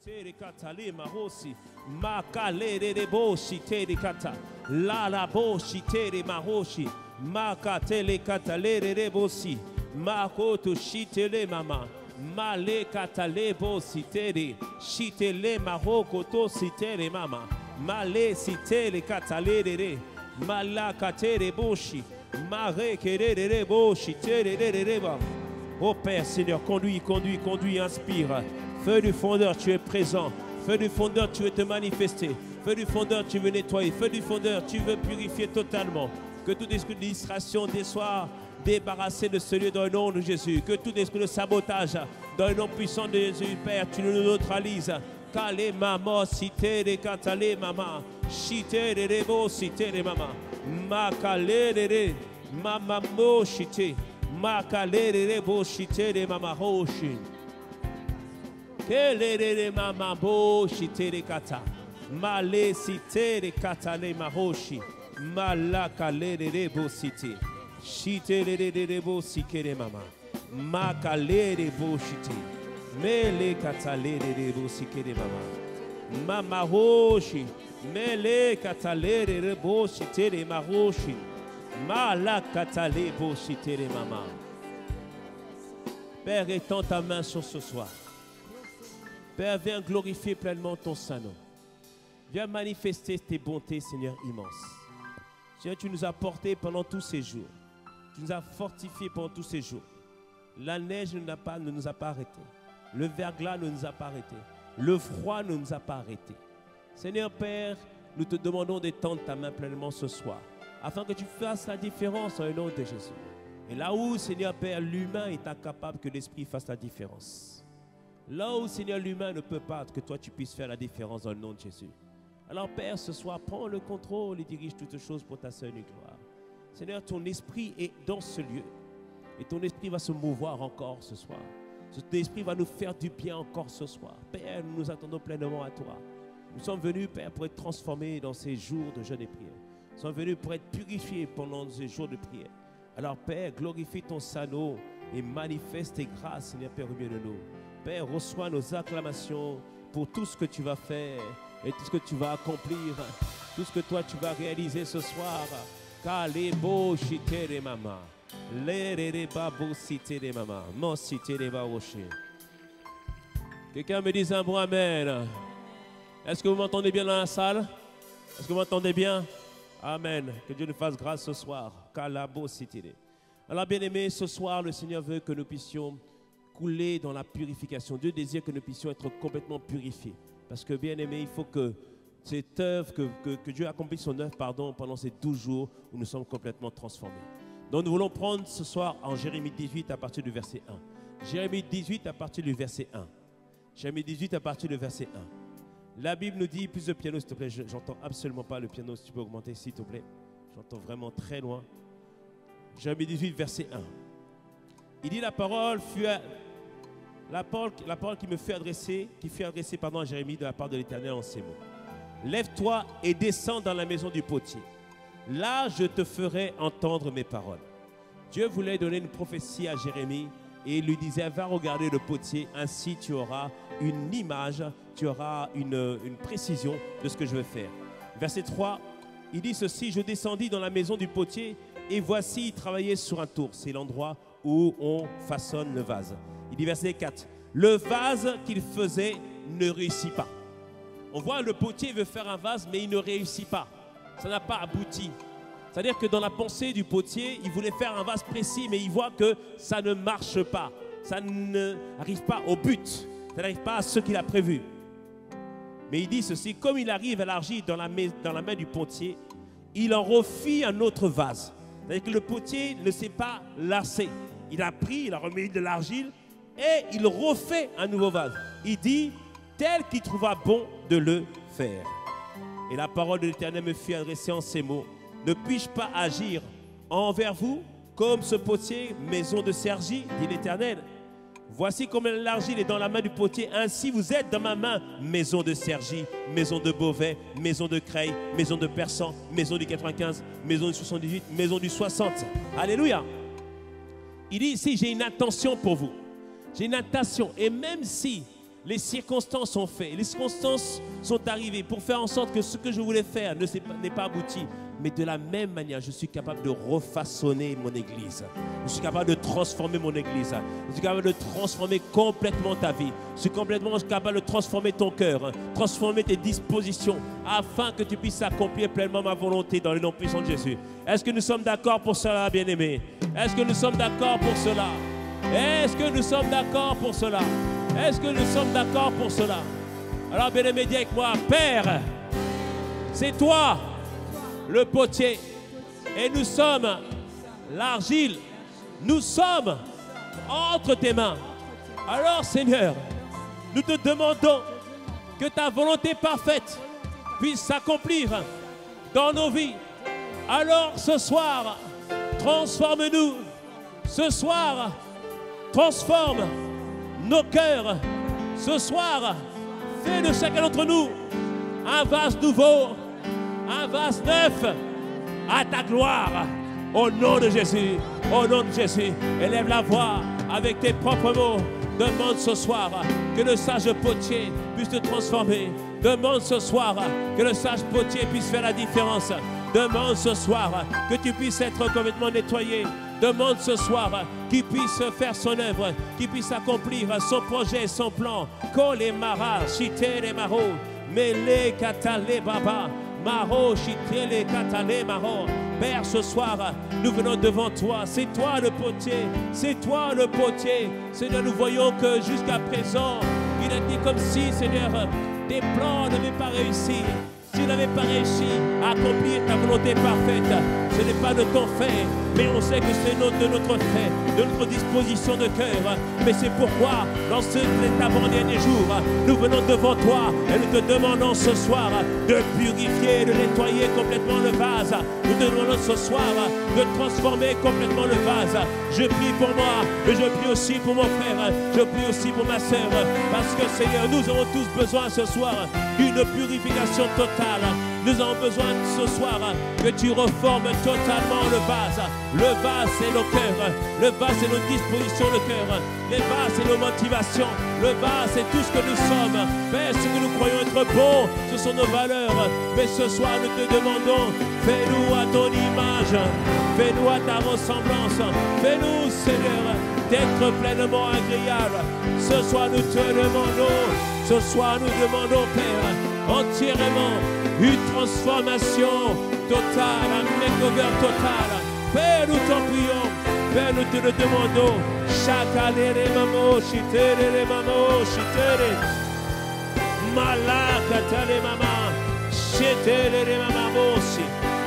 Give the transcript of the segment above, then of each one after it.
tere kata le mahosi makale de boshi tere kata la la boshi tere mahoshi makatele kata le de bosi makoto shitele mama male kata le bosi tere shitele mahoko to sitere mama male sitere kata le de malaka tere boshi mare kere de boshi tere de ba. Oh Père Seigneur, conduis, conduis, conduis, inspire. Feu du fondeur, tu es présent. Feu du fondeur, tu veux te manifester. Feu du fondeur, tu veux nettoyer. Feu du fondeur, tu veux purifier totalement. Que tout esprit de distraction soit débarrassé de ce lieu dans le nom de Jésus. Que tout esprit de sabotage dans le nom puissant de Jésus, Père, tu nous neutralises. Kale maman, cité de katale maman. Chité de rebo, cité de maman. Makale de mamamo, chité. Makalere bo shite de mama hoshi. Kelere de mama bo shite de kata. Male site de kata le mahoshi. Malakalere de bo site. Shite de bo sike de mama. Makalere bo shite. Mele katalere de bo sike de mama. Mama hoshi. Mele katalere de bo shite de mahoshi. Père, étends ta main sur ce soir. Père, viens glorifier pleinement ton Saint-Nom. Viens manifester tes bontés, Seigneur, immenses. Seigneur, tu nous as portés pendant tous ces jours. Tu nous as fortifiés pendant tous ces jours. La neige ne nous a pas arrêtés. Le verglas ne nous a pas arrêtés. Le froid ne nous a pas arrêtés. Seigneur Père, nous te demandons d'étendre ta main pleinement ce soir, afin que tu fasses la différence au nom de Jésus. Et là où, Seigneur Père, l'humain est incapable, que l'Esprit fasse la différence. Là où, Seigneur, l'humain ne peut pas, que toi tu puisses faire la différence dans le nom de Jésus. Alors Père, ce soir, prends le contrôle et dirige toutes choses pour ta seule gloire. Seigneur, ton Esprit est dans ce lieu. Et ton Esprit va se mouvoir encore ce soir. Ton Esprit va nous faire du bien encore ce soir. Père, nous nous attendons pleinement à toi. Nous sommes venus, Père, pour être transformés dans ces jours de jeûne et prière. Nous sommes venus pour être purifiés pendant ces jours de prière. Alors Père, glorifie ton Saint-Nom et manifeste tes grâces, Seigneur Père, au milieu de nous. Père, reçois nos acclamations pour tout ce que tu vas faire et tout ce que tu vas accomplir, tout ce que toi tu vas réaliser ce soir. Kalebo shite de mama, lere babo cité de mama, mon cité de baroché. Quelqu'un me dit un bon amen. Est-ce que vous m'entendez bien dans la salle? Est-ce que vous m'entendez bien? Amen. Que Dieu nous fasse grâce ce soir. Alors, bien-aimés, ce soir, le Seigneur veut que nous puissions couler dans la purification. Dieu désire que nous puissions être complètement purifiés. Parce que, bien-aimés, il faut que cette œuvre, que Dieu accomplisse son œuvre, pendant ces 12 jours où nous sommes complètement transformés. Donc, nous voulons prendre ce soir en Jérémie 18 à partir du verset 1. Jérémie 18 à partir du verset 1. Jérémie 18 à partir du verset 1. La Bible nous dit, plus de piano s'il te plaît, j'entends absolument pas le piano, si tu peux augmenter s'il te plaît. J'entends vraiment très loin. Jérémie 18, verset 1. Il dit la parole qui me fut adressée, à Jérémie de la part de l'Éternel en ces mots. Lève-toi et descends dans la maison du potier. Là, je te ferai entendre mes paroles. Dieu voulait donner une prophétie à Jérémie et il lui disait, va regarder le potier, ainsi tu auras une image, tu auras une précision de ce que je veux faire. Verset 3, il dit ceci, je descendis dans la maison du potier et voici, il travaillait sur un tour. C'est l'endroit où on façonne le vase. Il dit verset 4, le vase qu'il faisait ne réussit pas. On voit le potier veut faire un vase, mais il ne réussit pas. Ça n'a pas abouti. C'est-à-dire que dans la pensée du potier, il voulait faire un vase précis, mais il voit que ça ne marche pas. Ça n'arrive pas au but. Ça n'arrive pas à ce qu'il a prévu. Mais il dit ceci, comme il arrive à l'argile dans la main du potier, il en refit un autre vase. C'est-à-dire que le potier ne s'est pas lassé. Il a pris, il a remis de l'argile et il refait un nouveau vase. Il dit, tel qu'il trouva bon de le faire. Et la parole de l'Éternel me fut adressée en ces mots. Ne puis-je pas agir envers vous comme ce potier, maison de Sergi, dit l'Éternel. Voici comme l'argile est dans la main du potier, ainsi vous êtes dans ma main, maison de Sergi, maison de Beauvais, maison de Creil, maison de Persan, maison du 95, maison du 78, maison du 60. Alléluia. Il dit ici, j'ai une intention pour vous. J'ai une intention. Et même si Les circonstances sont faites, les circonstances sont arrivées pour faire en sorte que ce que je voulais faire n'est pas abouti. Mais de la même manière, je suis capable de refaçonner mon Église. Je suis capable de transformer mon Église. Je suis capable de transformer complètement ta vie. Je suis complètement capable de transformer ton cœur, transformer tes dispositions, afin que tu puisses accomplir pleinement ma volonté dans le nom puissant de Jésus. Est-ce que nous sommes d'accord pour cela, bien-aimés? Est-ce que nous sommes d'accord pour cela? Est-ce que nous sommes d'accord pour cela? Est-ce que nous sommes d'accord pour cela? Alors, bien-aimé, dis avec moi, Père, c'est toi le potier et nous sommes l'argile. Nous sommes entre tes mains. Alors, Seigneur, nous te demandons que ta volonté parfaite puisse s'accomplir dans nos vies. Alors, ce soir, transforme-nous. Ce soir, transforme nos cœurs. Ce soir, fais de chacun d'entre nous un vase nouveau, un vase neuf à ta gloire. Au nom de Jésus, au nom de Jésus, élève la voix avec tes propres mots. Demande ce soir que le sage potier puisse te transformer. Demande ce soir que le sage potier puisse faire la différence. Demande ce soir que tu puisses être complètement nettoyé. Demande ce soir qu'il puisse faire son œuvre, qu'il puisse accomplir son projet, son plan. Kole mara, shitele maro, mele katale baba, maro, shitele katale maro. Père, ce soir, nous venons devant toi. C'est toi le potier, c'est toi le potier. Seigneur, nous voyons que jusqu'à présent, il a été comme si, Seigneur, tes plans n'avaient pas réussi. Tu n'avais pas réussi à accomplir ta volonté parfaite. Ce n'est pas de ton fait, mais on sait que c'est de notre fait, de notre disposition de cœur. Mais c'est pourquoi, dans cet avant-dernier jour, nous venons devant toi et nous te demandons ce soir de purifier, de nettoyer complètement le vase. Nous te demandons ce soir de transformer complètement le vase. Je prie pour moi, et je prie aussi pour mon frère, je prie aussi pour ma sœur, parce que Seigneur, nous avons tous besoin ce soir d'une purification totale. Nous avons besoin ce soir que tu reformes totalement le vase. Le vase, c'est nos cœurs. Le vase, c'est nos dispositions de cœur. Le vase, c'est nos motivations. Le vase, c'est tout ce que nous sommes. Père, ce que nous croyons être bon, ce sont nos valeurs. Mais ce soir, nous te demandons, fais-nous à ton image. Fais-nous à ta ressemblance. Fais-nous, Seigneur, d'être pleinement agréable. Ce soir, nous te demandons. Ce soir, nous demandons, Père, entièrement une transformation totale, un makeover total. Père, nous t'en prions. Père, nous te le demandons. Chakalere mamo, shitere mamo, shitere. Malakatale mama, shitere mamo, si.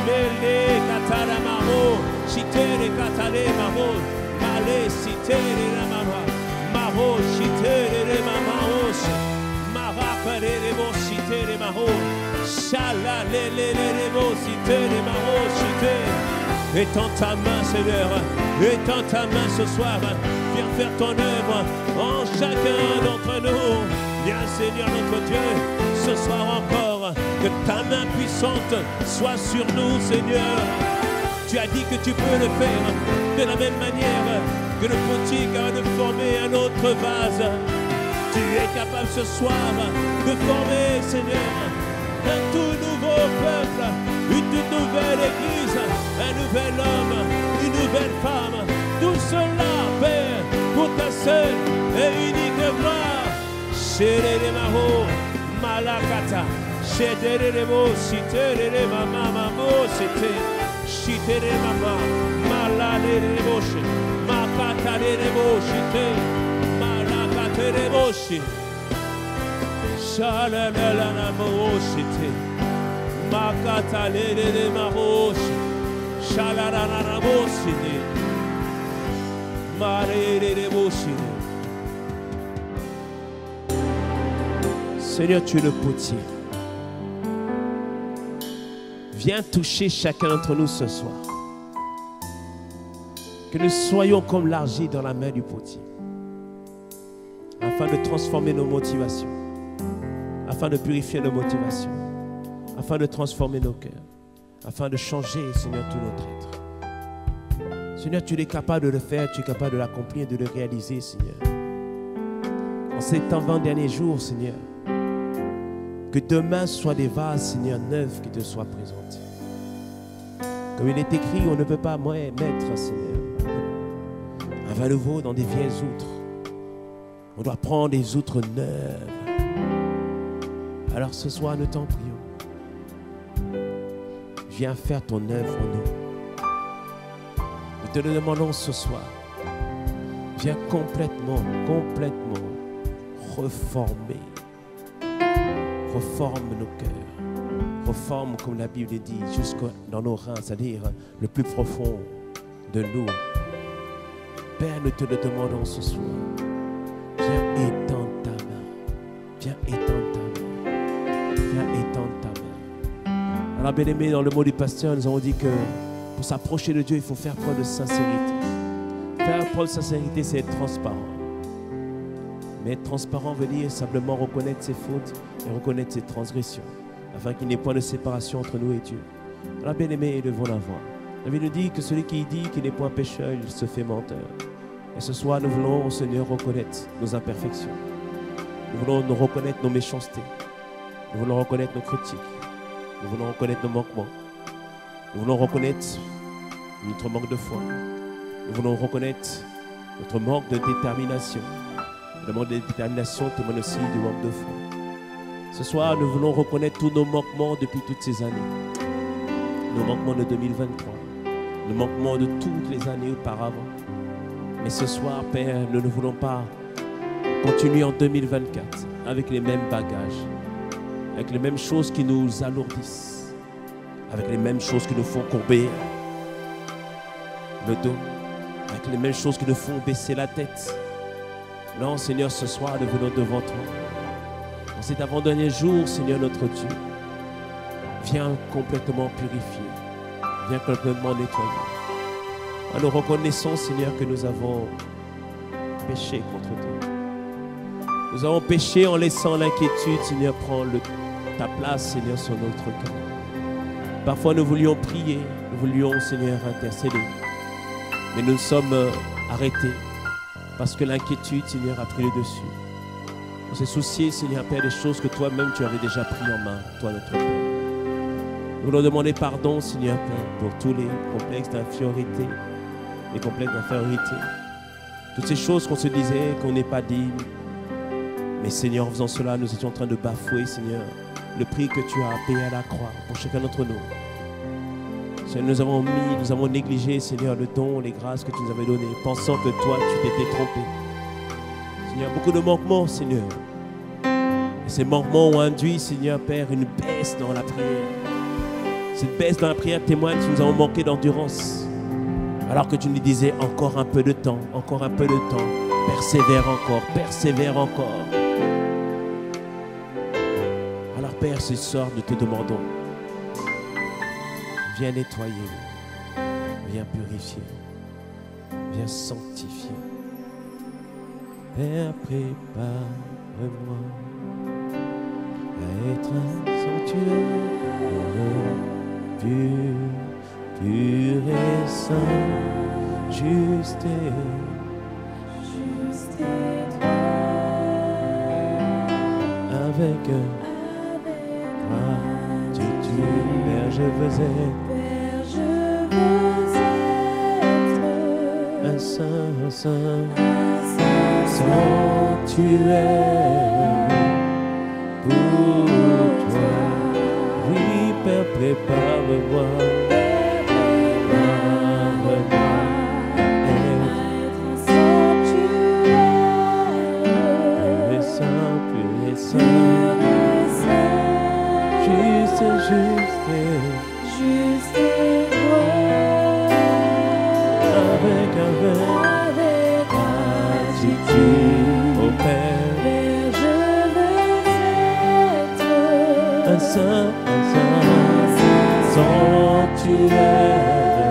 Mele katara mamo, shitere katale mamo. Male sitere mama, mamo, shitere mama, si. Étends ta main, Seigneur, étends ta main ce soir. Viens faire ton œuvre en chacun d'entre nous. Viens, Seigneur notre Dieu, ce soir encore, que ta main puissante soit sur nous, Seigneur. Tu as dit que tu peux le faire de la même manière que le potier est capable de former un autre vase. Tu es capable ce soir de former, Seigneur, un tout nouveau peuple, une toute nouvelle église, un nouvel homme, une nouvelle femme. Tout cela, Père, pour ta seule et unique gloire. Chérie Maro, Malakata, Chérie Mo, Chérie Mama, Mamo, c'était Chérie Mama, Malade Moche, Makata Moche, Tereboshi, Shalalala Moshite, Makata Lele Maroshi, Shalalala Moshite, Marere Moshite. Seigneur, tu es le potier. Viens toucher chacun d'entre nous ce soir. Que nous soyons comme l'argile dans la main du potier. Afin de transformer nos motivations, afin de purifier nos motivations, afin de transformer nos cœurs, afin de changer, Seigneur, tout notre être. Seigneur, tu es capable de le faire, tu es capable de l'accomplir, de le réaliser, Seigneur. en ces temps derniers jours, Seigneur. Que demain soit des vases, Seigneur, neufs qui te soient présentés. Comme il est écrit, on ne peut pas mettre, Seigneur, un vin nouveau dans des vieilles outres. On doit prendre des outres neuves. Alors ce soir, nous t'en prions. Viens faire ton œuvre en nous. Nous te le demandons ce soir. Viens complètement reformer. Reforme nos cœurs. Reforme, comme la Bible dit, jusque dans nos reins, c'est-à-dire le plus profond de nous. Père, nous te le demandons ce soir. Viens étendre ta main. Viens étendre ta main. Viens étendre ta main. Alors, bien-aimés, dans le mot du pasteur, nous avons dit que pour s'approcher de Dieu, il faut faire preuve de sincérité. Faire preuve de sincérité, c'est être transparent. Mais être transparent veut dire simplement reconnaître ses fautes et reconnaître ses transgressions, afin qu'il n'y ait point de séparation entre nous et Dieu. Alors, bien-aimés, devons la voir. La Bible nous dit que celui qui dit qu'il n'est point pécheur, il se fait menteur. Et ce soir, nous voulons, Seigneur, reconnaître nos imperfections. Nous voulons nous reconnaître nos méchancetés. Nous voulons reconnaître nos critiques. Nous voulons reconnaître nos manquements. Nous voulons reconnaître notre manque de foi. Nous voulons reconnaître notre manque de détermination. Le manque de détermination témoigne aussi du manque de foi. Ce soir, nous voulons reconnaître tous nos manquements depuis toutes ces années. Nos manquements de 2023. Nos manquements de toutes les années auparavant. Mais ce soir, Père, nous ne voulons pas continuer en 2024 avec les mêmes bagages, avec les mêmes choses qui nous alourdissent, avec les mêmes choses qui nous font courber le dos, avec les mêmes choses qui nous font baisser la tête. Non, Seigneur, ce soir, nous venons devant toi. En cet avant-dernier jour, Seigneur notre Dieu, viens complètement purifier, viens complètement nettoyer. Nous reconnaissons, Seigneur, que nous avons péché contre toi. Nous avons péché en laissant l'inquiétude, Seigneur, prendre ta place, Seigneur, sur notre cœur. Parfois, nous voulions prier, nous voulions, Seigneur, intercéder. Mais nous sommes arrêtés parce que l'inquiétude, Seigneur, a pris le dessus. On s'est soucié, Seigneur, Père, des choses que toi-même, tu avais déjà pris en main, toi, notre Père. Nous voulons demander pardon, Seigneur, Père, pour tous les complexes d'infériorité, les complexes d'infériorité. Toutes ces choses qu'on se disait, qu'on n'est pas digne. Mais Seigneur, en faisant cela, nous étions en train de bafouer, Seigneur, le prix que tu as payé à la croix pour chacun d'entre nous. Seigneur, nous avons négligé, Seigneur, le don, les grâces que tu nous avais données, pensant que toi, tu t'étais trompé. Seigneur, beaucoup de manquements, Seigneur. Et ces manquements ont induit, Seigneur, Père, une baisse dans la prière. Cette baisse dans la prière témoigne que nous avons manqué d'endurance. Alors que tu nous disais encore un peu de temps, encore un peu de temps. Persévère encore, persévère encore. Alors Père, ce soir, nous te demandons, viens nettoyer, viens purifier, viens sanctifier. Père, prépare-moi à être un sanctuaire pur et saint, juste et avec gratitude, Père, je veux être un saint sanctuaire pour toi. Oui, Père, prépare-moi. Juste avec gratitude, oh Père, je veux être un saint sanctuaire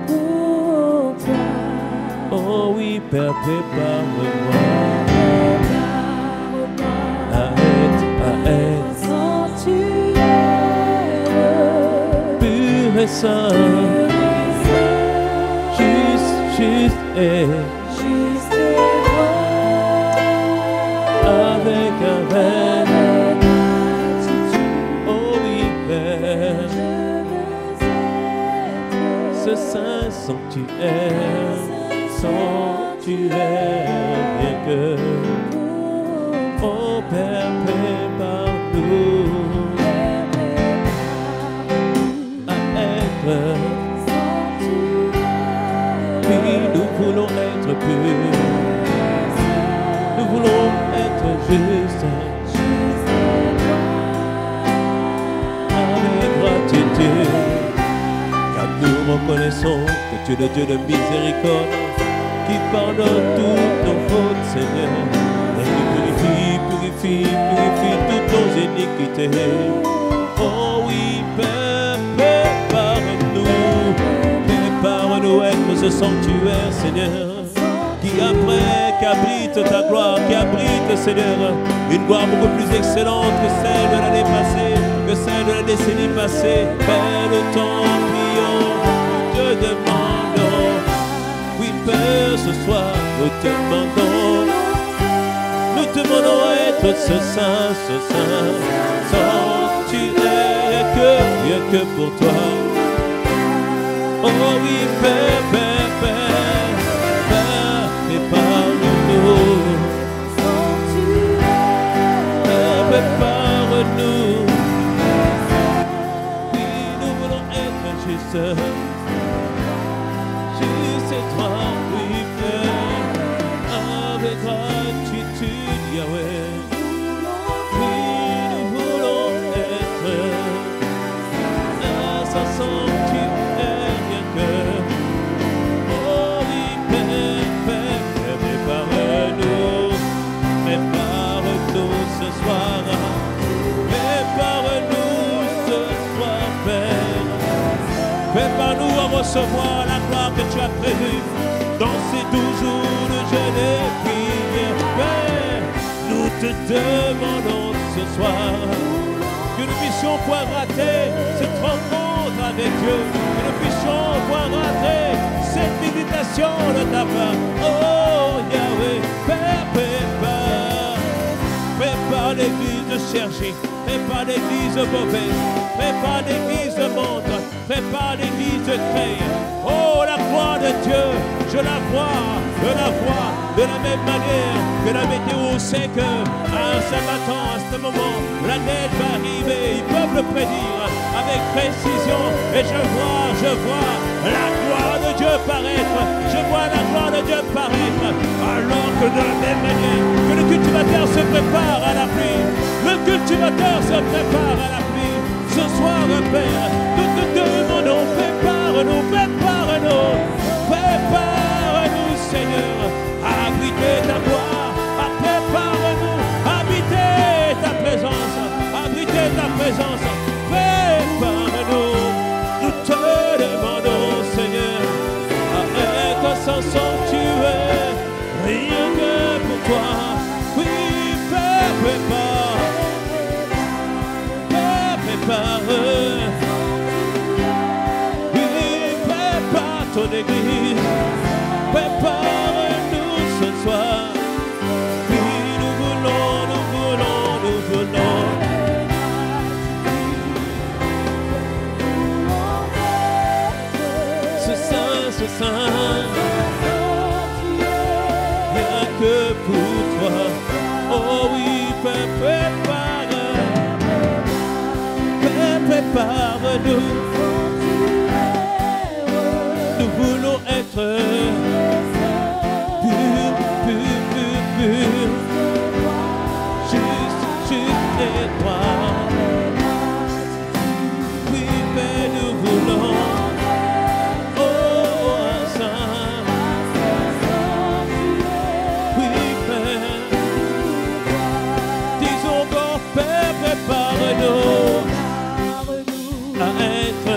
pour toi. Oh oui, Père, prépare-moi à être sanctuaire pur et saint, juste et sanctuaire, sanctuaire, bien que, oh Père, prépare-nous à être, oui, nous voulons être purs, nous voulons être justes, avec gratitude. Nous reconnaissons que tu es le Dieu de miséricorde qui pardonne toutes nos fautes, Seigneur, et qui purifie toutes nos iniquités. Oh oui, Père, prépare-nous être ce sanctuaire, Seigneur, qui abrite ta gloire, qui abrite, Seigneur, une gloire beaucoup plus excellente que celle de l'année passée, que celle de la décennie passée. Père, le temps te demandons, oui Père, ce soir nous te demandons à être ce saint sanctuaire, rien que pour toi. Oh oui Père, prépare-nous, prépare-nous, oui nous voulons être justes. C'est toi, oui, Père, avec gratitude, Yahweh. Oui, nous voulons être à sa sanctuaire, bien que. Oh oui, Père, prépare-nous ce soir. Prépare-nous ce soir, Père. Prépare-nous à recevoir la gloire que tu as prévue dans ces 12 jours de jeûne et prière. Père, nous te demandons ce soir que nous puissions pouvoir rater cette rencontre avec Dieu, que nous puissions pouvoir rater cette méditation de ta part. Oh Yahweh, Père, prépare l'église de Cergy, prépare l'église de Beauvais, prépare l'église de Montre, prépare l'église de Creil. Oh, la gloire de Dieu, je la vois de la même manière que la météo sait qu'à un certain temps, à ce moment, la neige va arriver. Ils peuvent le prédire avec précision. Et je vois la gloire de Dieu paraître. Je vois la gloire de Dieu paraître. Alors que de la même manière que le cultivateur se prépare à la pluie, le cultivateur se prépare à la pluie. Ce soir, Père, nous te demandons, prépare-nous, Seigneur, à habiter ta gloire, prépare-nous, habiter ta présence, prépare-nous, nous te demandons, Seigneur, à être sans sanctuaire, rien que pour toi, oui, Père, prépare, ton église, prépare-nous ce soir. Oui, nous voulons. Ce saint, rien que pour toi. Oh oui, prépare-nous. Nous voulons être purs, juste et droits. Oui, mais nous voulons, oh, un saint. Oui, Père, disons encore, Père, prépare-nous à être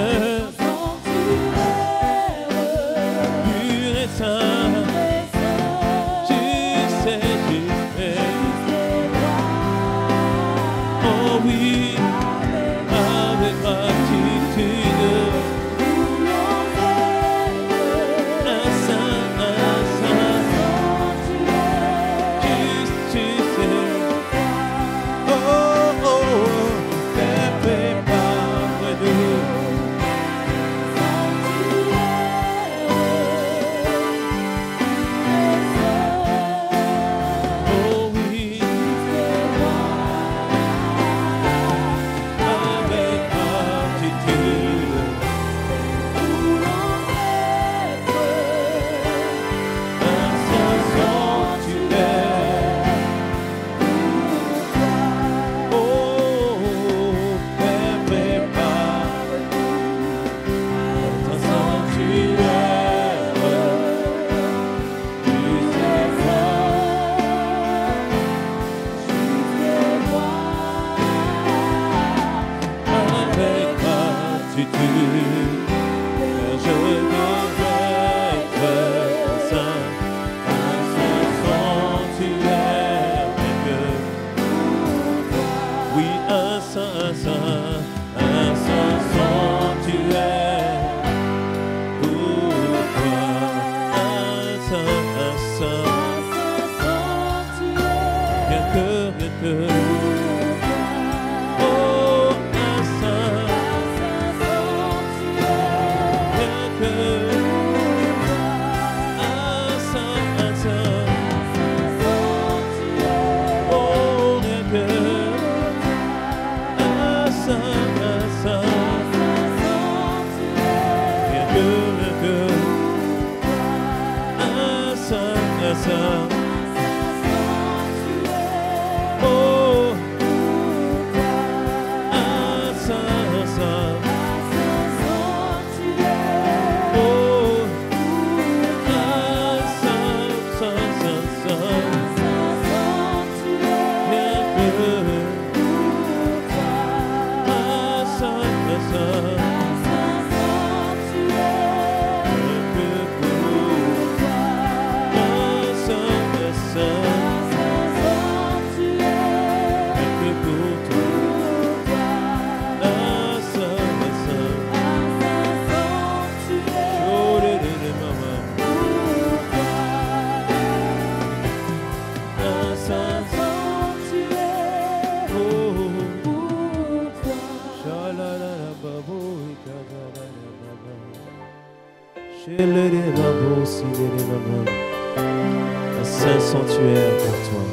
Un saint sanctuaire pour toi.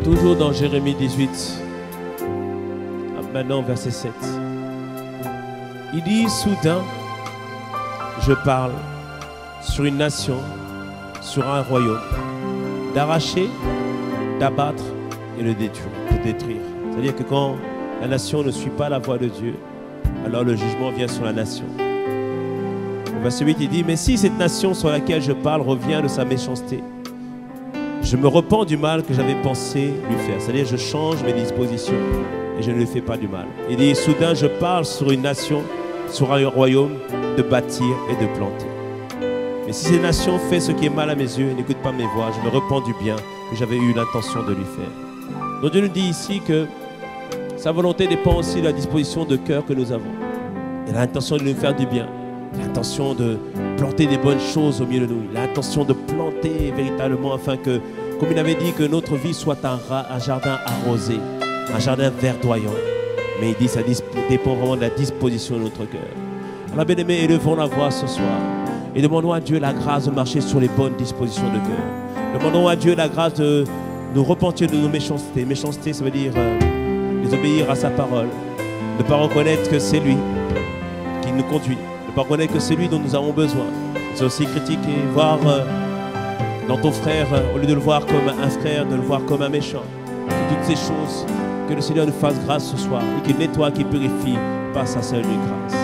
Toujours dans Jérémie 18, maintenant verset 7. Il dit, soudain, je parle sur une nation, sur un royaume, d'arracher, d'abattre et de détruire. C'est-à-dire que quand la nation ne suit pas la voie de Dieu, alors le jugement vient sur la nation. Au verset 8, il dit, mais si cette nation sur laquelle je parle revient de sa méchanceté, je me repens du mal que j'avais pensé lui faire. C'est-à-dire je change mes dispositions et je ne lui fais pas du mal. Il dit, soudain je parle sur une nation, sur un royaume, de bâtir et de planter. Mais si cette nation fait ce qui est mal à mes yeux et n'écoute pas mes voix, je me repens du bien que j'avais eu l'intention de lui faire. Donc Dieu nous dit ici que sa volonté dépend aussi de la disposition de cœur que nous avons. Il a l'intention de nous faire du bien. Il a l'intention de planter des bonnes choses au milieu de nous. Il a l'intention de planter véritablement afin que, comme il avait dit, que notre vie soit un jardin arrosé, un jardin verdoyant. Mais il dit que ça dépend vraiment de la disposition de notre cœur. Alors bien aimés, élevons la voix ce soir et demandons à Dieu la grâce de marcher sur les bonnes dispositions de cœur. Demandons à Dieu la grâce de nous repentir de nos méchancetés. Méchanceté, ça veut dire désobéir à sa parole, ne pas reconnaître que c'est lui qui nous conduit, ne pas reconnaître que c'est lui dont nous avons besoin. C'est aussi critiquer, voir dans ton frère, au lieu de le voir comme un frère, de le voir comme un méchant. Et toutes ces choses, que le Seigneur nous fasse grâce ce soir et qu'il nettoie, qu'il purifie par sa seule grâce.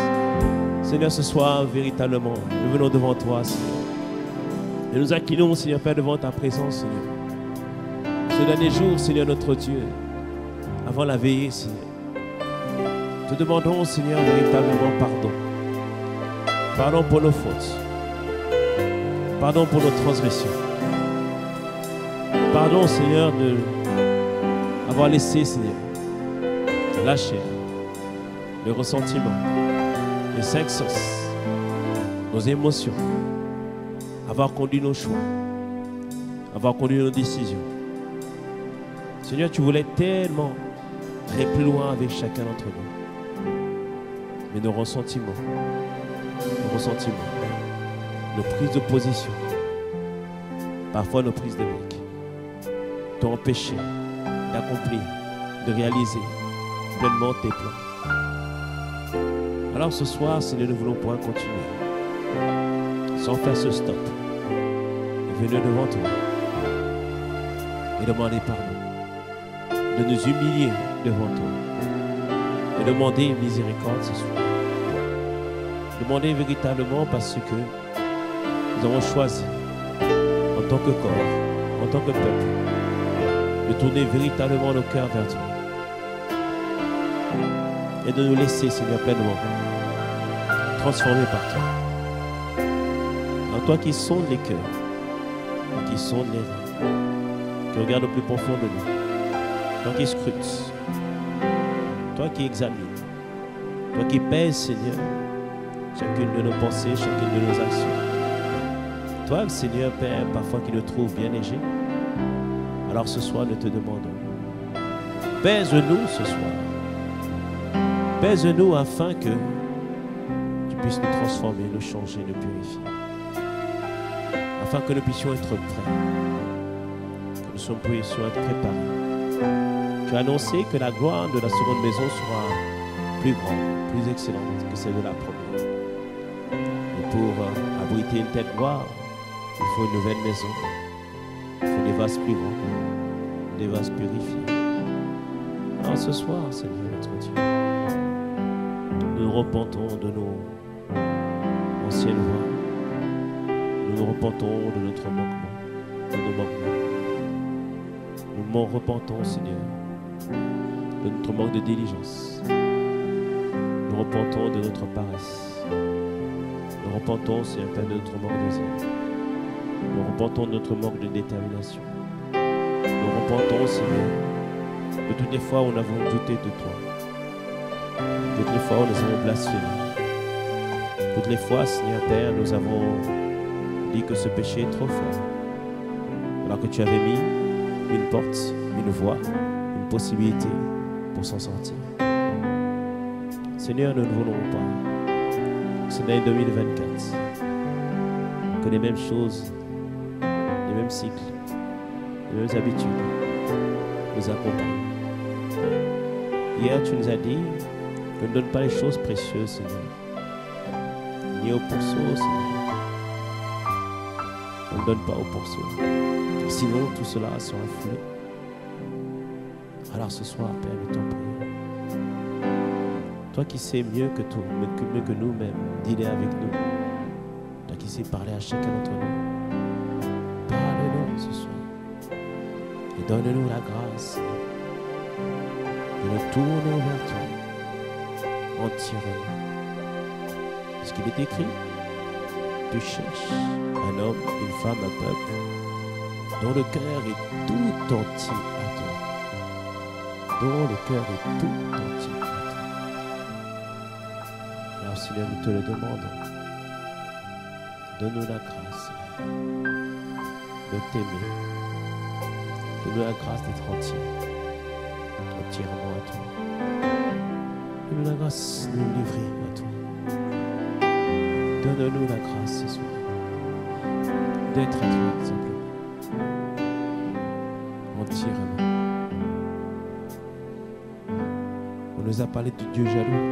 Seigneur, ce soir, véritablement, nous venons devant toi, Seigneur. Et nous inclinons, Seigneur Père, devant ta présence, Seigneur. Ce dernier jour, Seigneur notre Dieu, avant la veillée, Seigneur, te demandons, Seigneur, véritablement pardon. Pardon pour nos fautes. Pardon pour nos transgressions. Pardon, Seigneur, de avoir laissé, Seigneur, la chair, le ressentiment, les cinq sens, nos émotions, avoir conduit nos choix, avoir conduit nos décisions. Seigneur, tu voulais tellement aller plus loin avec chacun d'entre nous. Mais nos ressentiments, nos prises de position, parfois nos prises de bec, t'ont empêché d'accomplir, de réaliser pleinement tes plans. Alors ce soir, Seigneur, nous ne voulons point continuer sans faire ce stop. Venez devant toi et demander pardon, de nous humilier devant toi et demander miséricorde ce soir. Demander véritablement parce que nous avons choisi en tant que corps, en tant que peuple, de tourner véritablement nos cœurs vers toi et de nous laisser, Seigneur, pleinement transformer par toi. En toi qui sonde les cœurs, qui sonde les reins, qui regarde au plus profond de nous, toi qui scrutes, toi qui examines, toi qui pèses, Seigneur, chacune de nos pensées, chacune de nos actions. Toi, Seigneur, Père, parfois qui nous trouve bien léger. Alors ce soir, nous te demandons, pèse-nous ce soir. Pèse-nous afin que tu puisses nous transformer, nous changer, nous purifier. Afin que nous puissions être prêts, que nous puissions être préparés. Tu as annoncé que la gloire de la seconde maison sera plus grande, plus excellente que celle de la première. Et pour abriter une telle gloire, il faut une nouvelle maison. Il faut des vases plus grands, des vases purifiés. Alors ce soir, Seigneur notre Dieu, nous nous repentons de nos anciennes voies. Nous nous repentons de notre manquement, de nos manquements. Nous nous repentons, Seigneur, de notre manque de diligence. Nous repentons de notre paresse. Nous repentons, Seigneur, de notre manque de zèle. Nous repentons de notre manque de détermination. Nous repentons, Seigneur, de toutes les fois où nous avons douté de toi. De toutes les fois où nous avons blasphémé. Toutes les fois, Seigneur Père, nous avons dit que ce péché est trop fort. Alors que tu avais mis une porte, une voie, une possibilité pour s'en sortir. Seigneur, nous ne voulons pas, cette année 2024, que les mêmes choses, les mêmes cycles, les mêmes habitudes nous accompagnent. Hier, tu nous as dit que ne donne pas les choses précieuses, Seigneur, ni au pourceau, Seigneur. On ne donne pas au pourceau. Sinon, tout cela sera foulé. Alors ce soir, Père, nous t'en prions. Toi qui sais mieux que tout, mieux que nous-mêmes, dîner avec nous. Toi qui sais parler à chacun d'entre nous. Parle-nous ce soir. Et donne-nous la grâce de nous tourner vers toi entièrement. Parce qu'il est écrit, tu cherches un homme, une femme, un peuple dont le cœur est tout entier à toi. Dont le cœur est tout entier à toi. Alors Seigneur, nous te le demandons. Donne-nous la grâce de t'aimer. Donne-nous la grâce d'être entier. Entièrement à toi. Donne-nous la grâce de nous livrer à toi. Donne-nous la grâce ce soir d'être à toi simplement. Entièrement. On nous a parlé du Dieu jaloux.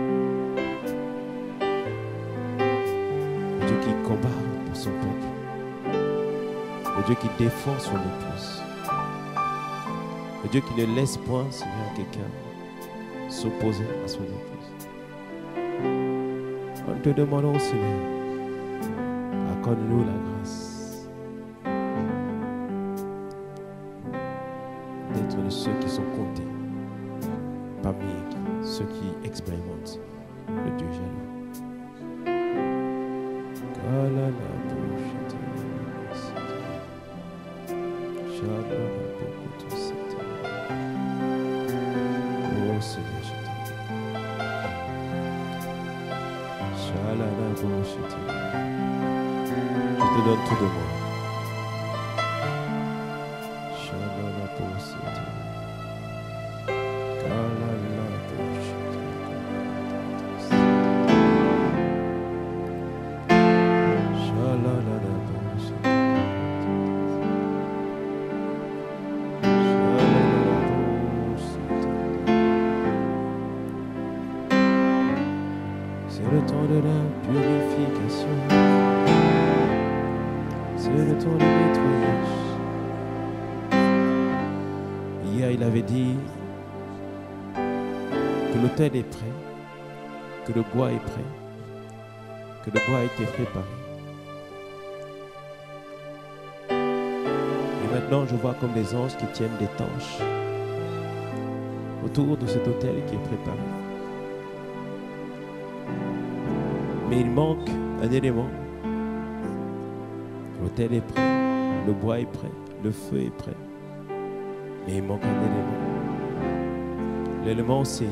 Le Dieu qui combat pour son peuple. Le Dieu qui défend son épouse. Le Dieu qui ne laisse point, Seigneur, quelqu'un s'opposer à son épouse. Nous te demandons, Seigneur, accorde-nous la grâce d'être de ceux qui sont comptés parmi ceux qui expérimentent le Dieu jaloux. Oh Seigneur, je te donne tout de moi. C'est le temps de la purification. C'est le temps de nettoyage. Hier, il avait dit que l'autel est prêt, que le bois est prêt, que le bois a été préparé. Et maintenant, je vois comme des anges qui tiennent des torches autour de cet autel qui est préparé. Mais il manque un élément. L'autel est prêt, le bois est prêt, le feu est prêt. Mais il manque un élément. L'élément, c'est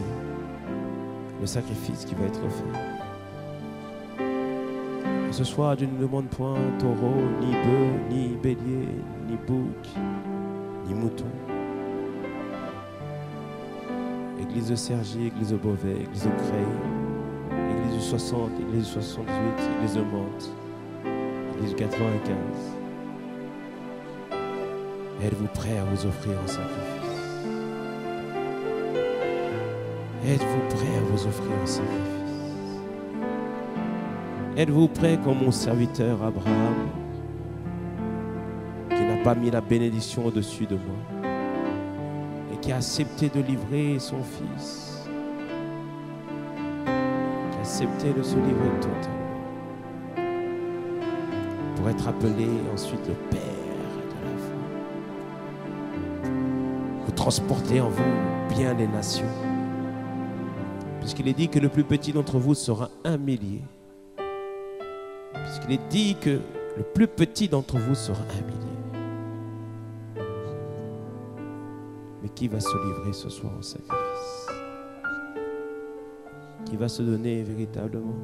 le sacrifice qui va être fait. Et ce soir, Dieu ne demande point taureau, ni bœuf, ni bélier, ni bouc, ni mouton. Église de Cergy, église de Beauvais, église de Creil, église du 60, église du 78, église de Mantes, église du 95. Êtes-vous prêt à vous offrir un sacrifice? Êtes-vous prêt à vous offrir un sacrifice? Êtes-vous prêt comme mon serviteur Abraham, qui n'a pas mis la bénédiction au-dessus de moi et qui a accepté de livrer son fils, qui a accepté de se livrer totalement pour être appelé ensuite le Père de la foi? Vous transportez en vous bien les nations, puisqu'il est dit que le plus petit d'entre vous sera un millier. Puisqu'il est dit que le plus petit d'entre vous sera un millier. Mais qui va se livrer ce soir au sacrifice? Qui va se donner véritablement?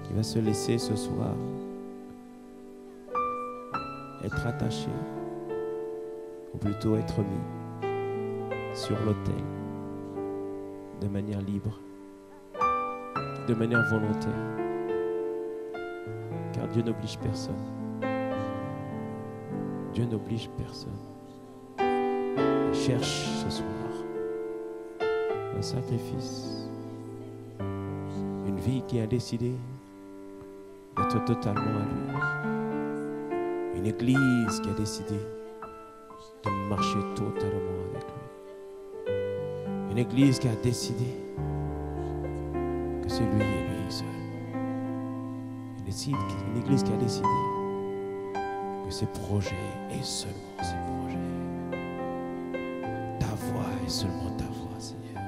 qui va se laisser ce soir être attaché, ou plutôt être mis sur l'autel de manière libre, de manière volontaire, car Dieu n'oblige personne. Dieu n'oblige personne. Il cherche ce soir un sacrifice, une vie qui a décidé d'être totalement à lui, une église qui a décidé de marcher totalement avec lui, une église qui a décidé que c'est lui et lui seul, une église qui a décidé que ses projets et seulement ses projets, ta voix et seulement ta voix, Seigneur,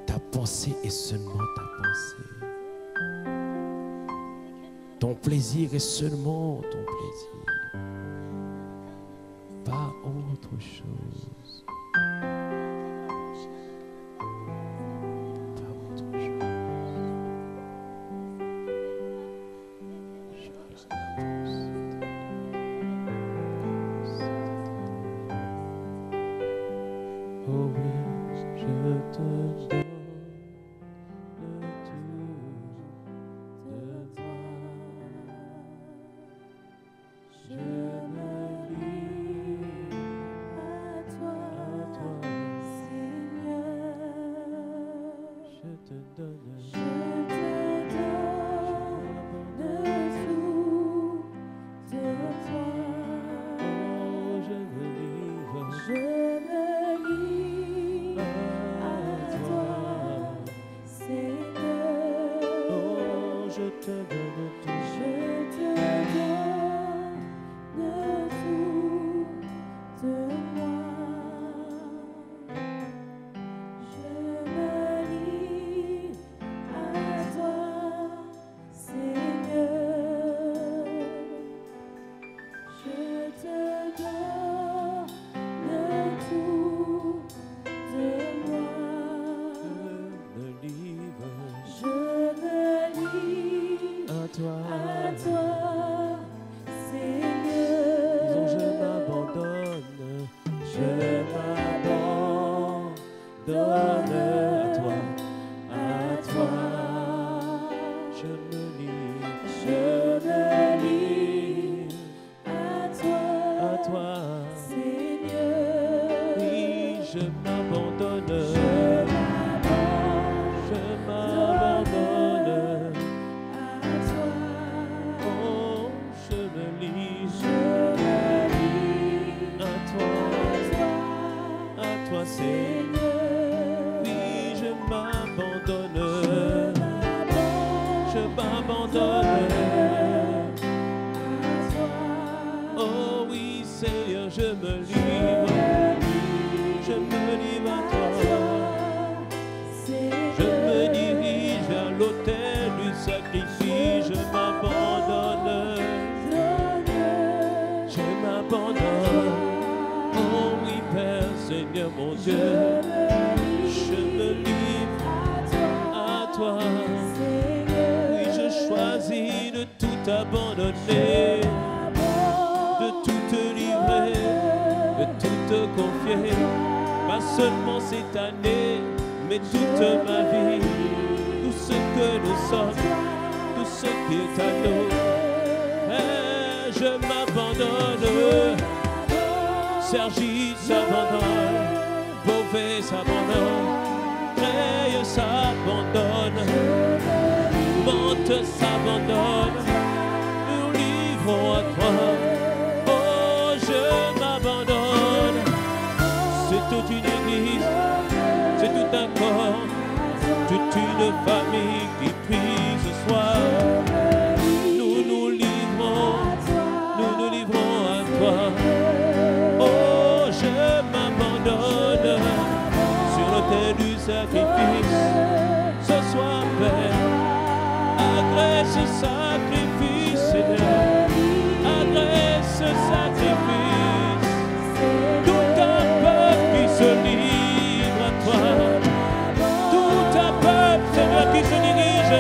ta pensée et seulement ta pensée, ton plaisir et seulement ton plaisir, pas autre chose.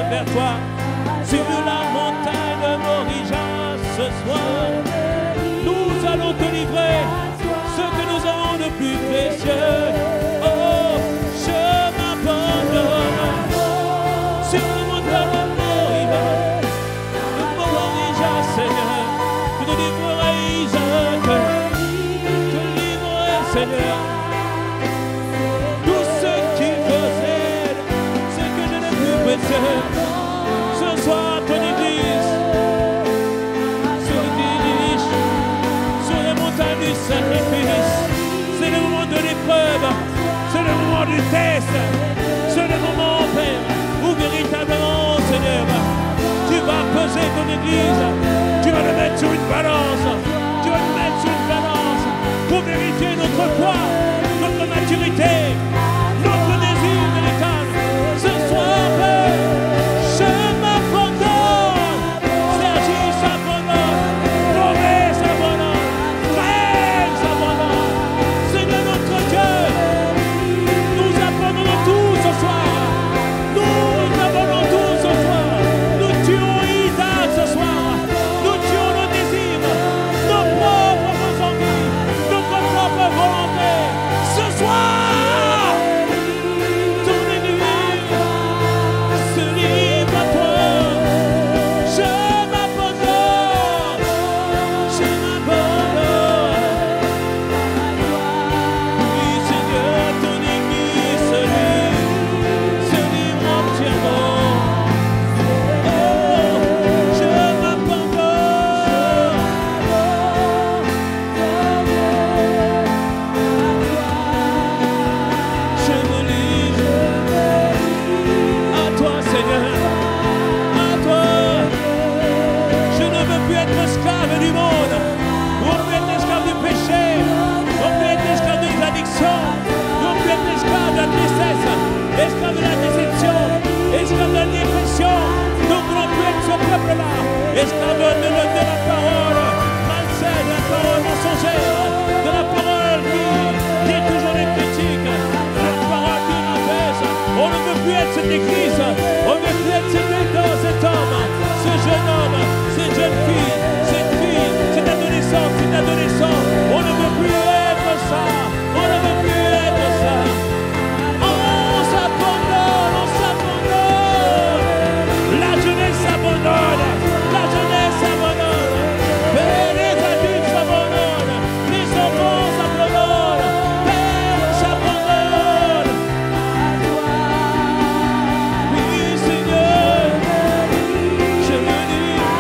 Vers toi, sur la montagne de Morija ce soir. Nous allons te livrer ce que nous avons de plus précieux. Oh, je m'abandonne sur la montagne de Morija, Seigneur. Je te livrerai Isaac, je te livrerai, Seigneur. Tout ce qui possède, ce que je n'ai plus précieux. Ce soir, ton église se dirige sur les montagnes du sacrifice. C'est le moment de l'épreuve, c'est le moment du test, c'est le moment, Père, où véritablement, Seigneur, tu vas peser ton église, tu vas le mettre sur une balance, tu vas le mettre sur une balance pour vérifier notre foi, notre maturité, notre désir véritable. Ce soir, Père, je m'abandonne, Sergi s'abandonne, Doré s'abandonne, Frère s'abandonne. Seigneur notre Dieu, nous abandonnons tout ce soir. Nous abandonnons tout ce soir. Nous tuons Isaac ce soir. Nous tuons nos désirs, nos propres envies, notre propre volonté. Ce soir, ton Église se livre à toi. Je m'abandonne, je m'abandonne. Oui, Seigneur, ton Église se livre entièrement. Oh, je m'abandonne. Je me livre à toi, Seigneur, à toi. Je ne veux plus être esclave du monde. On peut être esclave du péché. On peut être esclave des addictions. On peut être esclave de la tristesse, esclave de la déception, esclave de la dépression. Nous ne voulons plus être ce peuple-là, esclave de la parole malsaine, de la parole mensongère, de la parole qui est toujours des critiques, de la parole qui rabaisse. On ne veut plus être cette église, on ne veut plus être cet homme, ce jeune homme, cette jeune fille, cet adolescent. On ne veut plus être ça, on ne veut plus être ça. On s'abandonne. La jeunesse s'abandonne, les adultes s'abandonnent, les enfants s'abandonnent, Père s'abandonne. Oui, Seigneur, je me livre.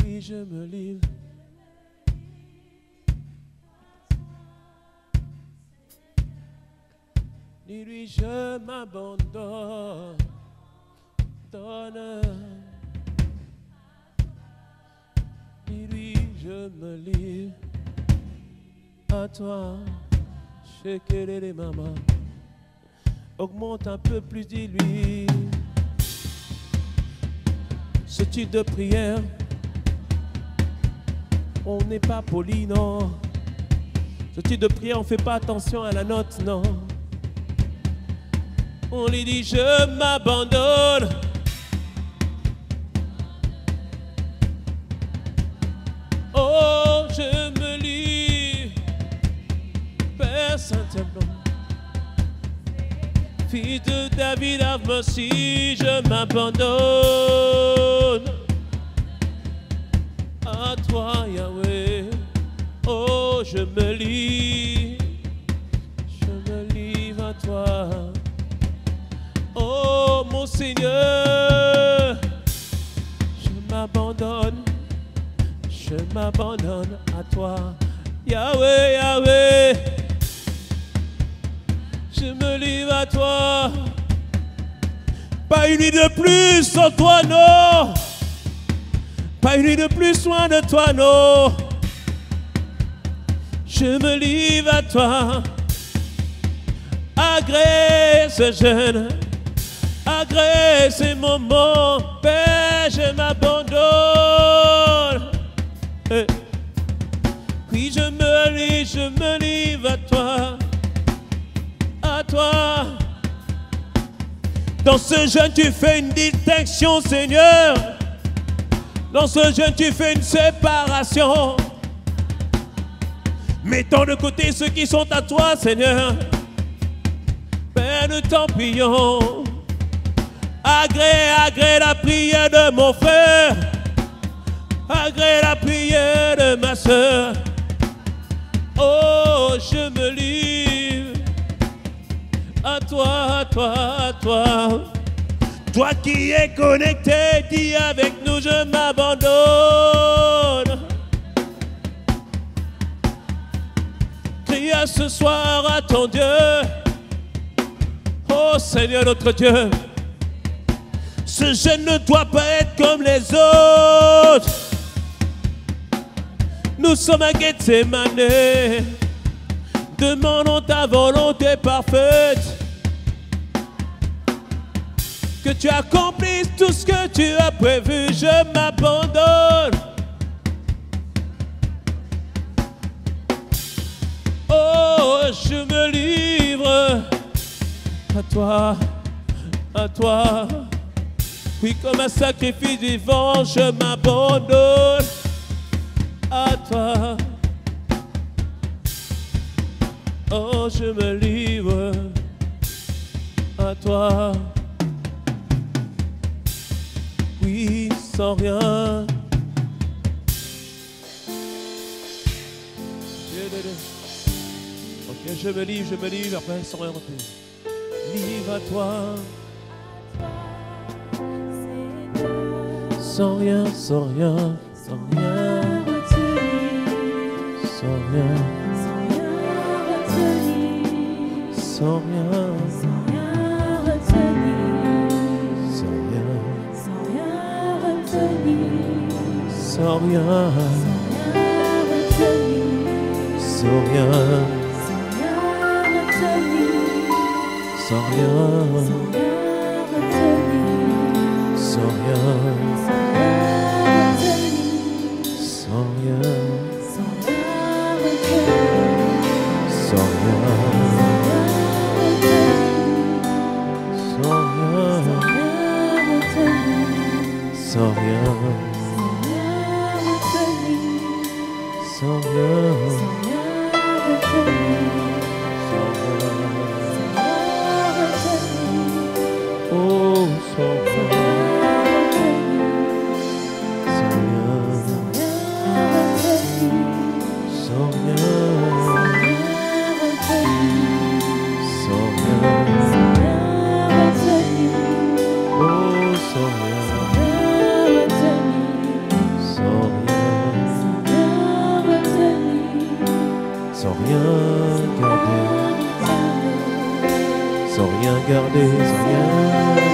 Oui, je me livre. Dis-lui, je m'abandonne. Dis-lui, je me livre à toi. Shekele les mamans. Augmente un peu plus, dis-lui. Ce type de prière, on n'est pas poli, non. Ce type de prière, on ne fait pas attention à la note, non. On lui dit, je m'abandonne. Oh, je me livre, Père Saint-Aimant. Fils de David, have mercy, je m'abandonne à toi, Yahweh. Oh, je me livre à toi. Oh, mon Seigneur, je m'abandonne à toi, Yahweh, Yahweh. Je me livre à toi. Pas une nuit de plus sans toi, non. Pas une nuit de plus loin de toi, non. Je me livre à toi. Agrée ce jeûne, agrée ces moments, Père, je m'abandonne. Oui, je me livre à toi. À toi. Dans ce jeûne, tu fais une distinction, Seigneur. Dans ce jeûne, tu fais une séparation. Mettons de côté ceux qui sont à toi, Seigneur. Père, nous t'en prions. Agrée la prière de mon frère. Agrée la prière de ma soeur. Oh, je me livre à toi, à toi, à toi. Toi qui es connecté, dis avec nous, je m'abandonne. Crie à ce soir à ton Dieu. Oh Seigneur notre Dieu, ce jeûne ne doit pas être comme les autres. Nous sommes à Gethsemane, demandons ta volonté parfaite. Que tu accomplisses tout ce que tu as prévu, je m'abandonne. Oh, je me livre à toi, à toi. Oui, comme un sacrifice vivant, je m'abandonne à toi. Oh, je me livre à toi. Oui, sans rien. Ok, je me livre, après sans rien. Livre à toi. Sans rien, sans rien, sans rien. Sans rien. Sans rien. Sans rien, sans rien, sans rien, sans rien, sans rien, sans rien, sans rien. Sans rien, oh, sans rien, sans rien, sans rien, oh, sans rien, sans rien. rien garder, sans rien garder, sans rien garder,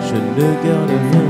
je ne garde rien.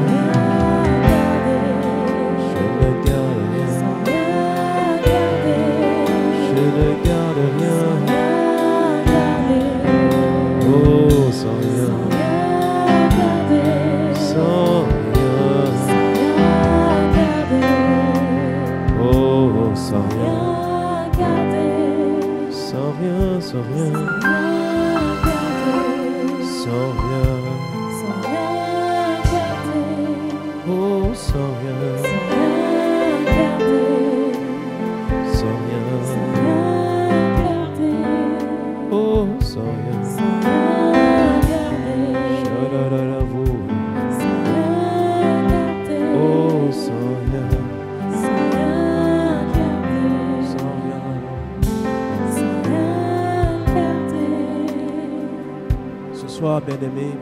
Bien-aimés,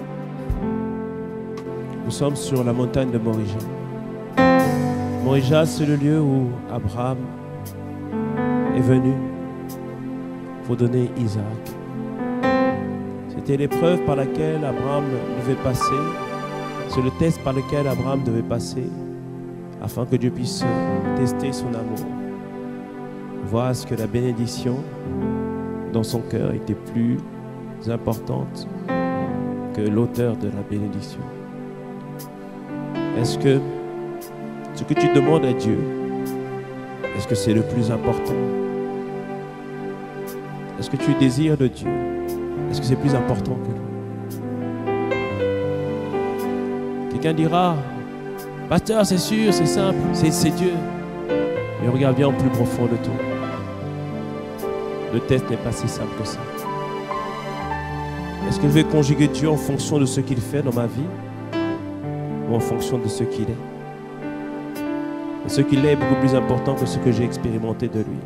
nous sommes sur la montagne de Morija. Morija, c'est le lieu où Abraham est venu pour donner Isaac. C'était l'épreuve par laquelle Abraham devait passer. C'est le test par lequel Abraham devait passer afin que Dieu puisse tester son amour. Voir ce que la bénédiction dans son cœur était plus importante que l'auteur de la bénédiction. Est-ce que ce que tu demandes à Dieu, est-ce que c'est le plus important? Est-ce que tu désires de Dieu? Est-ce que c'est plus important que lui? Quelqu'un dira, pasteur, c'est sûr, c'est simple, c'est Dieu. Mais regarde bien au plus profond de toi. Le test n'est pas si simple que ça. Est-ce que je vais conjuguer Dieu en fonction de ce qu'il fait dans ma vie ou en fonction de ce qu'il est? Et ce qu'il est beaucoup plus important que ce que j'ai expérimenté de lui.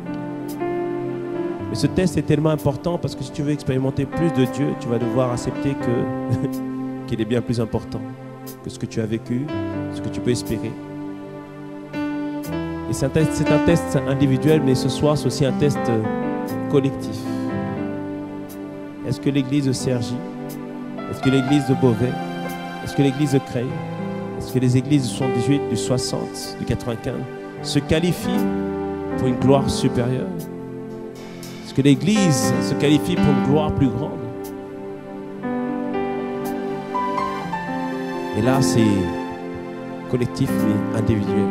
Mais ce test est tellement important parce que si tu veux expérimenter plus de Dieu, tu vas devoir accepter qu'il est bien plus important que ce que tu as vécu, ce que tu peux espérer. Et c'est un test individuel, mais ce soir, c'est aussi un test collectif. Est-ce que l'église de Cergy, est-ce que l'église de Beauvais, est-ce que l'église de Creil, est-ce que les églises du 78, du 60, du 95 se qualifient pour une gloire supérieure? Est-ce que l'église se qualifie pour une gloire plus grande? Et là, c'est collectif mais individuel.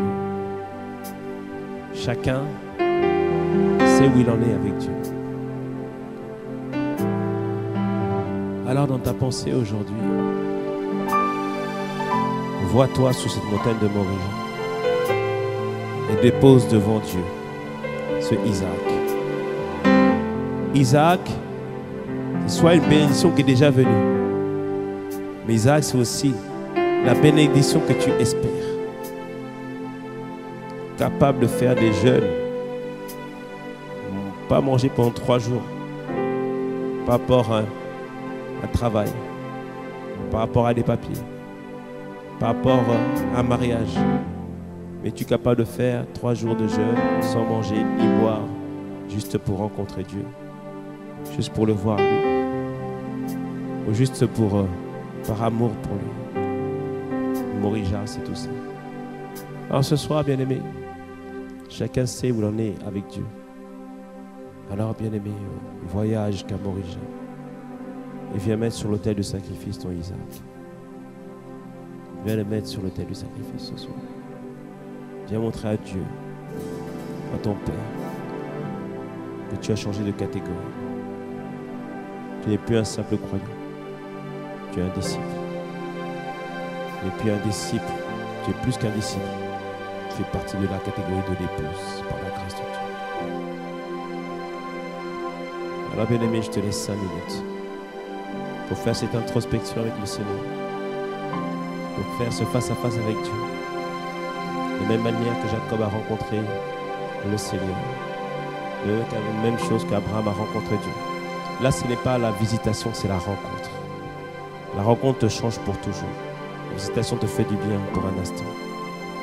Chacun sait où il en est avec Dieu. Alors dans ta pensée aujourd'hui, vois-toi sur cette montagne de Morija et dépose devant Dieu ce Isaac. Isaac, c'est soit une bénédiction qui est déjà venue, mais Isaac, c'est aussi la bénédiction que tu espères. Capable de faire des jeûnes, pas manger pendant 3 jours, par rapport à un travail, par rapport à des papiers, par rapport à un mariage. Mais tu es capable de faire 3 jours de jeûne sans manger ni boire, juste pour rencontrer Dieu, juste pour le voir lui, ou juste pour, par amour pour lui. Morija, c'est tout ça. Alors ce soir, bien-aimé, chacun sait où il en est avec Dieu. Alors, bien-aimé, voyage jusqu'à Morija et viens mettre sur l'autel du sacrifice ton Isaac. Viens le mettre sur l'autel du sacrifice ce soir. Viens montrer à Dieu, à ton Père, que tu as changé de catégorie. Tu n'es plus un simple croyant. Tu es un disciple. Tu n'es plus un disciple. Tu es plus qu'un disciple. Tu fais partie de la catégorie de l'épouse par la grâce de Dieu. Alors, bien-aimé, je te laisse 5 minutes pour faire cette introspection avec le Seigneur, pour faire ce face-à-face avec Dieu, de la même manière que Jacob a rencontré le Seigneur, la même chose qu'Abraham a rencontré Dieu. Là, ce n'est pas la visitation, c'est la rencontre. La rencontre te change pour toujours. La visitation te fait du bien pour un instant,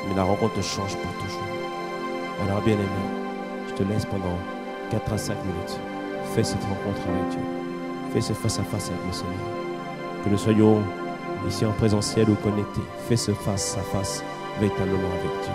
mais la rencontre te change pour toujours. Alors, bien-aimé, je te laisse pendant 4 à 5 minutes. Fais cette rencontre avec Dieu. Fais ce face à face avec le Seigneur. Que nous soyons ici en présentiel ou connectés. Fais ce face à face véritablement avec Dieu.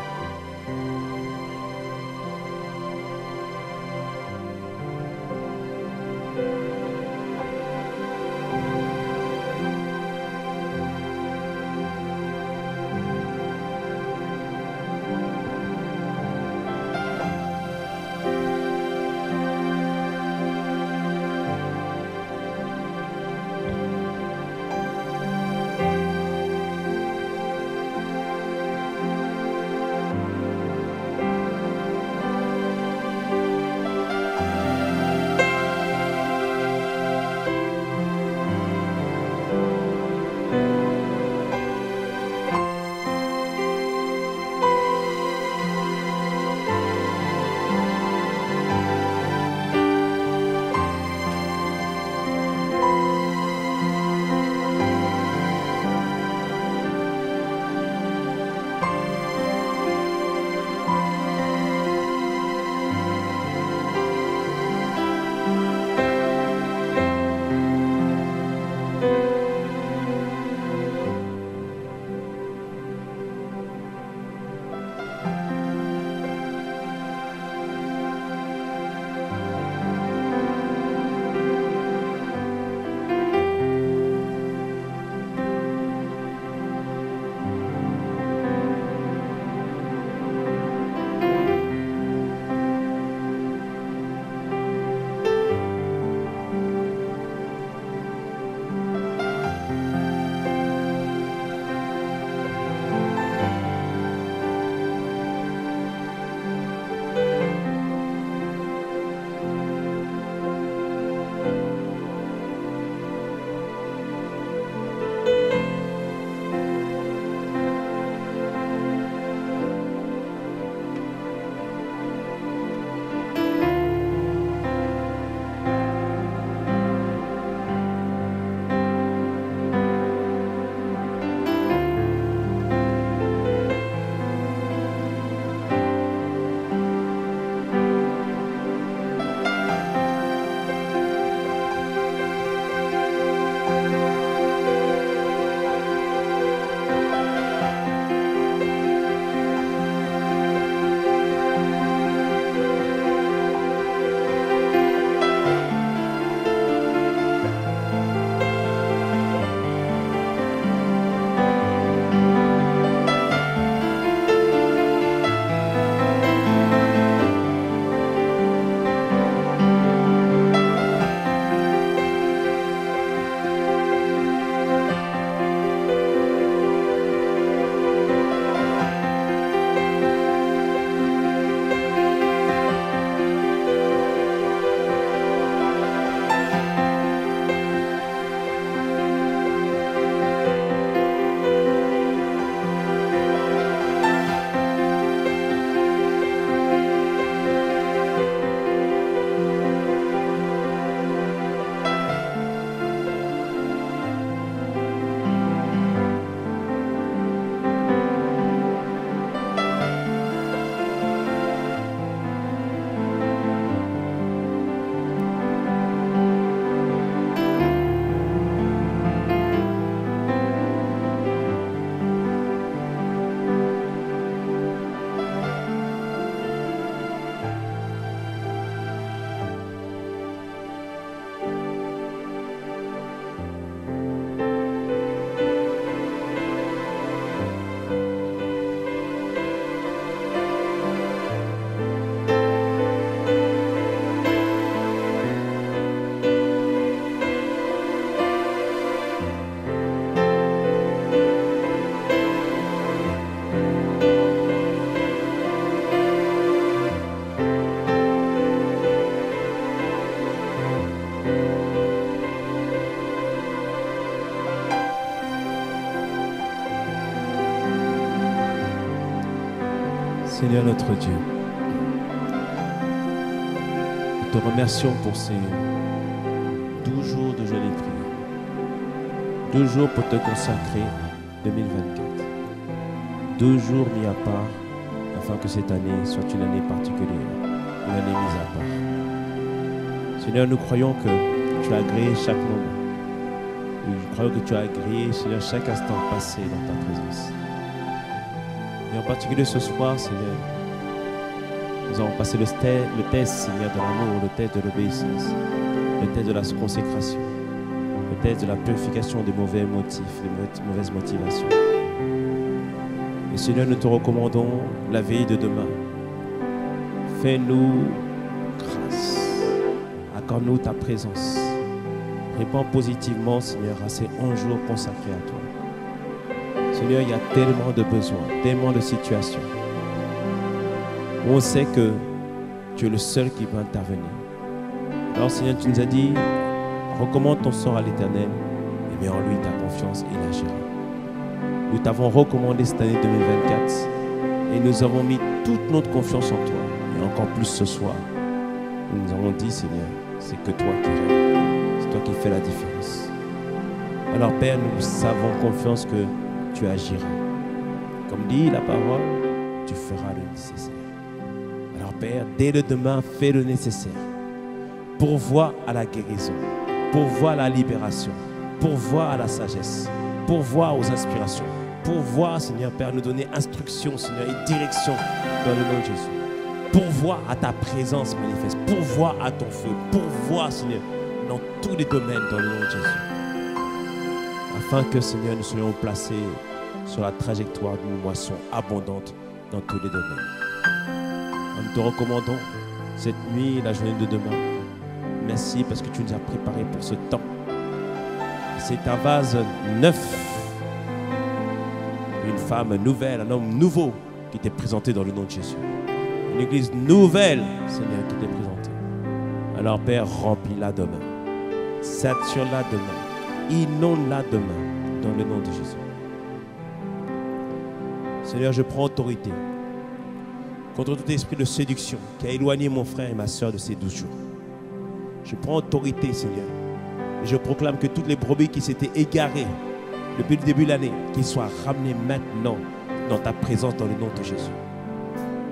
Seigneur notre Dieu, nous te remercions pour ces 12 jours de jeûne et de prière. 12 jours pour te consacrer 2024. 12 jours mis à part afin que cette année soit une année particulière, une année mise à part. Seigneur, nous croyons que tu as agréé chaque moment. Nous croyons que tu as agréé, Seigneur, chaque instant passé dans ta présence. Et en particulier ce soir, Seigneur, nous avons passé le test, Seigneur, de l'amour, le test de l'obéissance, le test de la consécration, le test de la purification des mauvais motifs, des mauvaises motivations. Et Seigneur, nous te recommandons la veille de demain. Fais-nous grâce. Accorde-nous ta présence. Réponds positivement, Seigneur, à ces 11 jours consacrés à toi. Seigneur, il y a tellement de besoins, tellement de situations. On sait que tu es le seul qui va intervenir. Alors, Seigneur, tu nous as dit, recommande ton sort à l'Éternel et mets en lui ta confiance et il agira. Nous t'avons recommandé cette année 2024 et nous avons mis toute notre confiance en toi. Et encore plus ce soir, nous avons dit, Seigneur, c'est que toi qui règnes, c'est toi qui fais la différence. Alors, Père, nous avons confiance que tu agiras. Comme dit la parole, tu feras le nécessaire. Alors, Père, dès le demain, fais le nécessaire. Pourvois à la guérison, pourvois à la libération, pourvois à la sagesse, pourvois aux inspirations, pourvois, Seigneur, Père, nous donner instruction, Seigneur, et direction dans le nom de Jésus. Pourvois à ta présence manifeste, pourvois à ton feu, pourvois, Seigneur, dans tous les domaines dans le nom de Jésus. Afin que, Seigneur, nous soyons placés sur la trajectoire d'une moisson abondante dans tous les domaines. Nous te recommandons cette nuit et la journée de demain. Merci parce que tu nous as préparés pour ce temps. C'est un vase neuf, une femme nouvelle, un homme nouveau qui t'est présenté dans le nom de Jésus. Une église nouvelle, Seigneur, qui t'est présentée. Alors, Père, remplis-la demain. Sature-la demain. Inonde-la demain dans le nom de Jésus. Seigneur, je prends autorité contre tout esprit de séduction qui a éloigné mon frère et ma soeur de ces 12 jours. Je prends autorité, Seigneur, et je proclame que toutes les brebis qui s'étaient égarées depuis le début de l'année, qu'ils soient ramenées maintenant dans ta présence dans le nom de Jésus.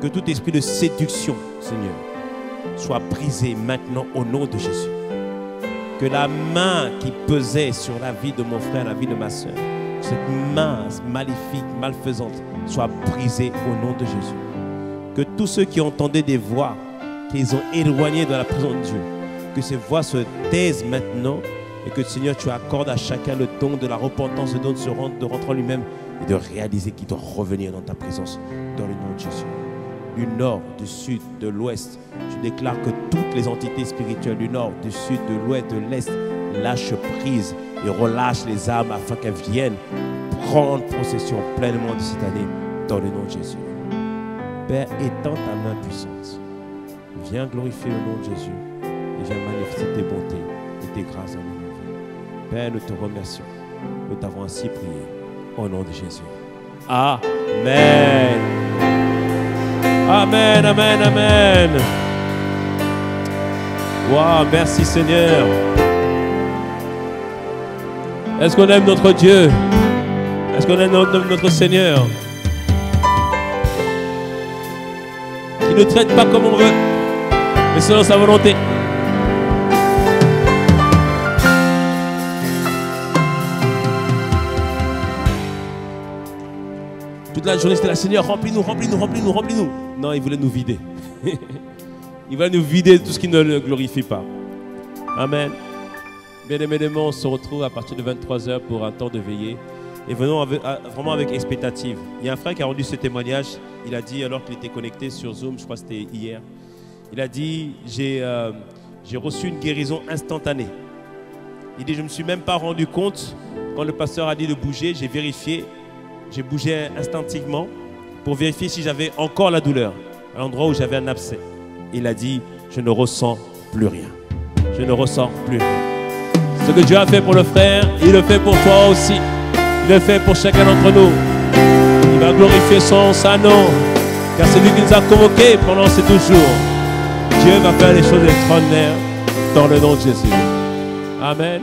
Que tout esprit de séduction, Seigneur, soit brisé maintenant au nom de Jésus. Que la main qui pesait sur la vie de mon frère, la vie de ma soeur, cette main maléfique, malfaisante, soit brisée au nom de Jésus. Que tous ceux qui entendaient des voix qu'ils ont éloignées de la présence de Dieu, que ces voix se taisent maintenant et que Seigneur, tu accordes à chacun le don de la repentance, le don de se rendre, de rentrer en lui-même et de réaliser qu'il doit revenir dans ta présence dans le nom de Jésus. Du nord, du sud, de l'ouest, je déclare que toutes les entités spirituelles du nord, du sud, de l'ouest, de l'est lâchent prise et relâchent les âmes afin qu'elles viennent prendre possession pleinement de cette année dans le nom de Jésus. Père, étends ta main puissante. Viens glorifier le nom de Jésus et viens manifester tes bontés et tes grâces dans nos vies. Père, nous te remercions. Nous t'avons ainsi prié au nom de Jésus. Amen. Amen, amen, amen. Wow, merci Seigneur. Est-ce qu'on aime notre Dieu? Est-ce qu'on aime notre Seigneur? Qui ne traite pas comme on veut, mais selon sa volonté. Toute la journée, c'était la Seigneur, remplis-nous, remplis-nous, remplis-nous, remplis-nous. Non, il voulait nous vider. Il va nous vider de tout ce qui ne le glorifie pas. Amen. Bien-aimés, on se retrouve à partir de 23h pour un temps de veillée. Et venons vraiment avec expectative. Il y a un frère qui a rendu ce témoignage. Il a dit, alors qu'il était connecté sur Zoom, je crois que c'était hier, il a dit, j'ai reçu une guérison instantanée. Il dit, je ne me suis même pas rendu compte quand le pasteur a dit de bouger. J'ai vérifié, j'ai bougé instinctivement pour vérifier si j'avais encore la douleur à l'endroit où j'avais un abcès. Il a dit, je ne ressens plus rien. Je ne ressens plus rien. Ce que Dieu a fait pour le frère, il le fait pour toi aussi. Il le fait pour chacun d'entre nous. Il va glorifier sa nom, car c'est lui qui nous a convoqués pendant ces 12 jours. Dieu va faire des choses extraordinaires dans le nom de Jésus. Amen.